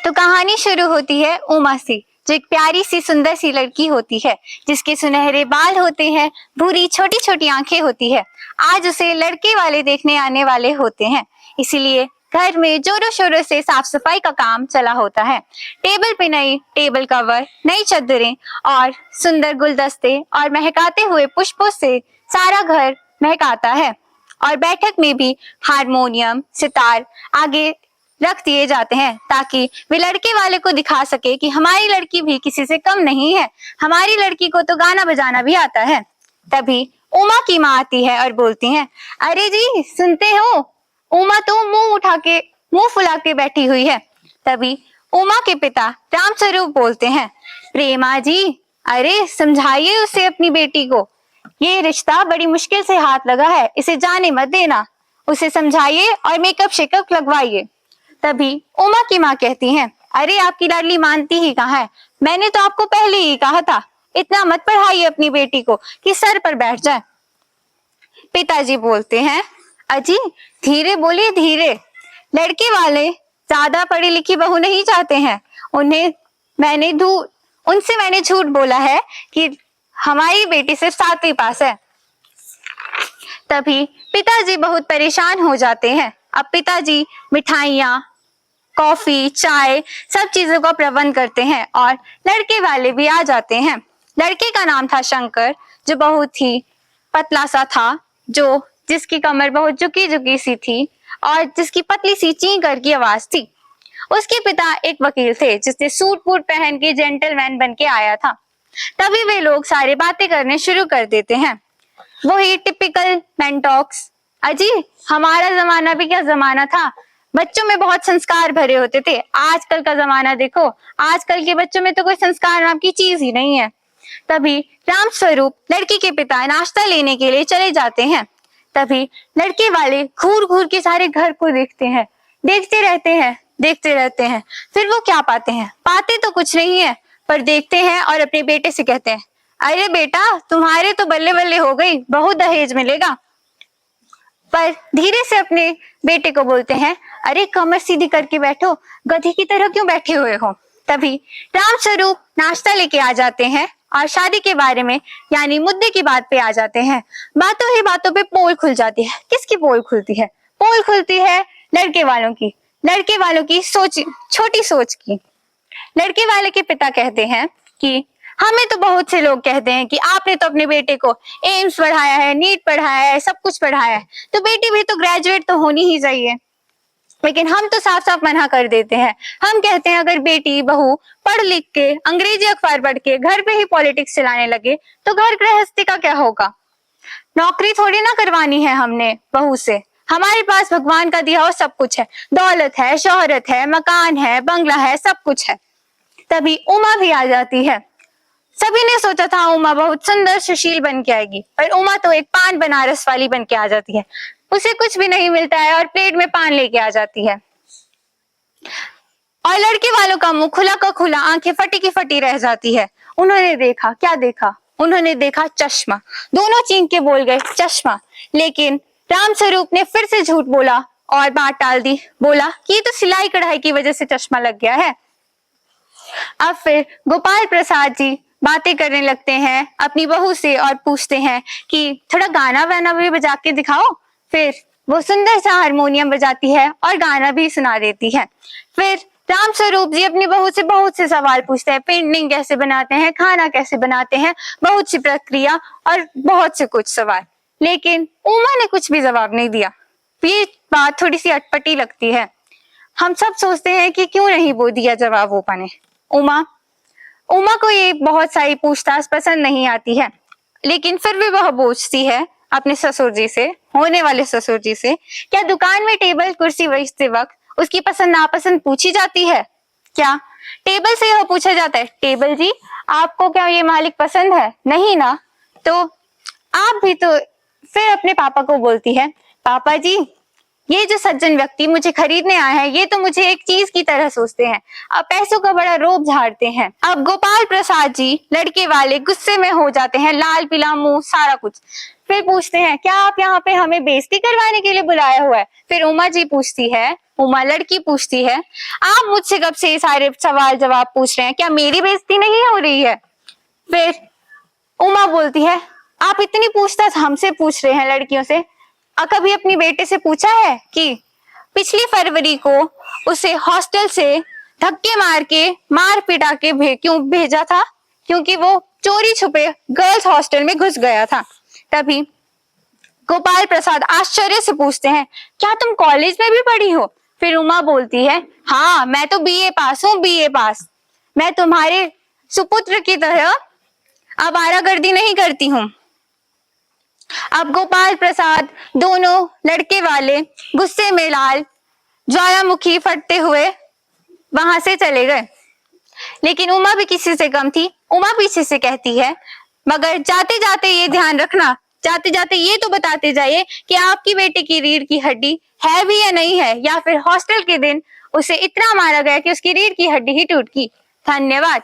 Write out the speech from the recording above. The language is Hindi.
तो कहानी शुरू होती है उमा से, जो एक प्यारी सी सुंदर सी लड़की होती है, जिसके सुनहरे बाल होते हैं, भूरी छोटी छोटी आंखें होती है। आज उसे लड़के वाले देखने आने वाले होते हैं, इसीलिए घर में जोरों शोरों से साफ सफाई का काम चला होता है। टेबल पे नई टेबल कवर, नई चादरें और सुंदर गुलदस्ते और महकाते हुए पुष्पों से सारा घर महकाता है। और बैठक में भी हारमोनियम, सितार आगे रख दिए जाते हैं, ताकि वे लड़के वाले को दिखा सके कि हमारी लड़की भी किसी से कम नहीं है, हमारी लड़की को तो गाना बजाना भी आता है। तभी उमा की माँ आती है और बोलती है, अरे जी सुनते हो? उमा तो मुंह फुला के बैठी हुई है। तभी उमा के पिता रामस्वरूप बोलते हैं, प्रेमा जी, अरे समझाइए उसे, अपनी बेटी को, ये रिश्ता बड़ी मुश्किल से हाथ लगा है, इसे जाने मत देना, उसे समझाइए और मेकअप शेकअप लगवाइए। तभी उमा की माँ कहती हैं, अरे आपकी लाडली मानती ही कहाँ है, मैंने तो आपको पहले ही कहा था, इतना मत पढ़ाइए अपनी बेटी को कि सर पर बैठ जाए। पिताजी बोलते हैं, अजी धीरे बोलिए, धीरे, लड़के वाले ज्यादा पढ़ी लिखी बहू नहीं चाहते हैं, उनसे मैंने झूठ बोला है कि हमारी बेटी सिर्फ 7वीं पास है। तभी पिताजी बहुत परेशान हो जाते हैं। अब पिताजी मिठाइयाँ, कॉफी, चाय सब चीजों का प्रबंध करते हैं और लड़के वाले भी आ जाते हैं। लड़के का नाम था शंकर, जो बहुत ही पतला सा था, जिसकी कमर बहुत झुकी झुकी सी थी और जिसकी पतली सी ची करके आवाज थी। उसके पिता एक वकील थे, जिसने सूट बूट पहन के जेंटलमैन बन के आया था। तभी वे लोग सारे बातें करने शुरू कर देते हैं, वही टिपिकल मैन टॉक्स। अजी हमारा जमाना भी क्या जमाना था, बच्चों में बहुत संस्कार भरे होते थे, आजकल का जमाना देखो, आजकल के बच्चों में तो कोई संस्कार नाम की चीज ही नहीं है। तभी रामस्वरूप लड़की के पिता नाश्ता लेने के लिए चले जाते हैं। तभी लड़के वाले घूर घूर के सारे घर को देखते हैं, देखते रहते हैं। फिर वो क्या पाते हैं? पाते तो कुछ नहीं है, पर देखते हैं और अपने बेटे से कहते हैं, अरे बेटा तुम्हारे तो बल्ले बल्ले हो गई, बहुत दहेज मिलेगा। पर धीरे से अपने बेटे को बोलते हैं, अरे कमर सीधी करके बैठो, गधी की तरह क्यों बैठे हुए हो। तभी रामस्वरूप नाश्ता लेके आ जाते हैं और शादी के बारे में यानी मुद्दे की बात पे आ जाते हैं। बातों ही बातों पे पोल खुल जाती है। किसकी पोल खुलती है? पोल खुलती है लड़के वालों की छोटी सोच की। लड़के वाले के पिता कहते हैं कि हमें तो बहुत से लोग कहते हैं कि आपने तो अपने बेटे को एम्स पढ़ाया है, नीट पढ़ाया है, सब कुछ पढ़ाया है, तो बेटी भी तो ग्रेजुएट तो होनी ही चाहिए। लेकिन हम तो साफ साफ मना कर देते हैं। हम कहते हैं अगर बेटी बहू पढ़ लिख के, अंग्रेजी अखबार पढ़ के घर पे ही पॉलिटिक्स चलाने लगे तो घर गृहस्थी का क्या होगा? नौकरी थोड़ी ना करवानी है हमने बहू से, हमारे पास भगवान का दिया हुआ सब कुछ है, दौलत है, शोहरत है, मकान है, बंगला है, सब कुछ है। तभी उमा भी आ जाती है। सभी ने सोचा था उमा बहुत सुंदर सुशील बन के आएगी, पर उमा तो एक पान बनारस वाली बन के आ जाती है। उसे कुछ भी नहीं मिलता है और प्लेट में पान लेके आ जाती है। और लड़के वालों का मुंह खुला का खुला, आंखें फटी की फटी रह जाती है। उन्होंने देखा, क्या देखा? उन्होंने देखा चश्मा। दोनों चीख के बोल गए, चश्मा। लेकिन रामस्वरूप ने फिर से झूठ बोला और बात टाल दी, बोला कि ये तो सिलाई कढ़ाई की वजह से चश्मा लग गया है। अब फिर गोपाल प्रसाद जी बातें करने लगते हैं अपनी बहू से और पूछते हैं कि थोड़ा गाना वाना भी बजा के दिखाओ। फिर वो सुंदर सा हारमोनियम बजाती है और गाना भी सुना देती है। फिर रामस्वरूप जी अपनी बहू से बहुत से सवाल पूछते हैं, पेंटिंग कैसे बनाते हैं, खाना कैसे बनाते हैं, बहुत सी प्रक्रिया और बहुत से कुछ सवाल। लेकिन उमा ने कुछ भी जवाब नहीं दिया। ये बात थोड़ी सी अटपटी लगती है। हम सब सोचते हैं कि क्यों नहीं वो दिया जवाब उमा ने। उमा को ये बहुत सारी पूछताछ पसंद नहीं आती है, लेकिन फिर भी वह पूछती है अपने ससुर जी से, होने वाले ससुर जी से, क्या दुकान में टेबल कुर्सी बेचते वक्त उसकी पसंद नापसंद पूछी जाती है? क्या टेबल से यह पूछा जाता है, टेबल जी आपको क्या ये मालिक पसंद है? नहीं ना, तो आप भी तो। फिर अपने पापा को बोलती है, पापा जी ये जो सज्जन व्यक्ति मुझे खरीदने आए हैं, ये तो मुझे एक चीज की तरह सोचते हैं, अब पैसों का बड़ा रोब झाड़ते हैं। अब गोपाल प्रसाद जी लड़के वाले गुस्से में हो जाते हैं, लाल पीला मुंह सारा कुछ। फिर पूछते हैं क्या आप यहाँ पे हमें बेइज्जती करवाने के लिए बुलाया हुआ है? फिर उमा जी पूछती है, उमा लड़की पूछती है, आप मुझसे कब से ये सारे सवाल जवाब पूछ रहे हैं, क्या मेरी बेइज्जती नहीं हो रही है? फिर उमा बोलती है, आप इतनी पूछताछ हमसे पूछ रहे हैं लड़कियों से, कभी अपनी बेटे से पूछा है कि पिछली फरवरी को उसे हॉस्टल से धक्के मार के मार पिटा के क्यों भेजा था? क्योंकि वो चोरी छुपे गर्ल्स हॉस्टल में घुस गया था। तभी गोपाल प्रसाद आश्चर्य से पूछते हैं, क्या तुम कॉलेज में भी पढ़ी हो? फिर उमा बोलती है, हाँ मैं तो बीए पास हूँ, बीए पास। मैं तुम्हारे सुपुत्र की तरह आवारागर्दी नहीं करती हूँ। अब गोपाल प्रसाद दोनों लड़के वाले गुस्से में लाल ज्वालामुखी फटते हुए वहां से चले गए। लेकिन उमा भी किसी से कम थी। उमा पीछे से कहती है, मगर जाते जाते ये ध्यान रखना, जाते जाते ये तो बताते जाइए कि आपकी बेटे की रीढ़ की हड्डी है भी या नहीं है, या फिर हॉस्टल के दिन उसे इतना मारा गया कि उसकी रीढ़ की हड्डी ही टूट गई। धन्यवाद।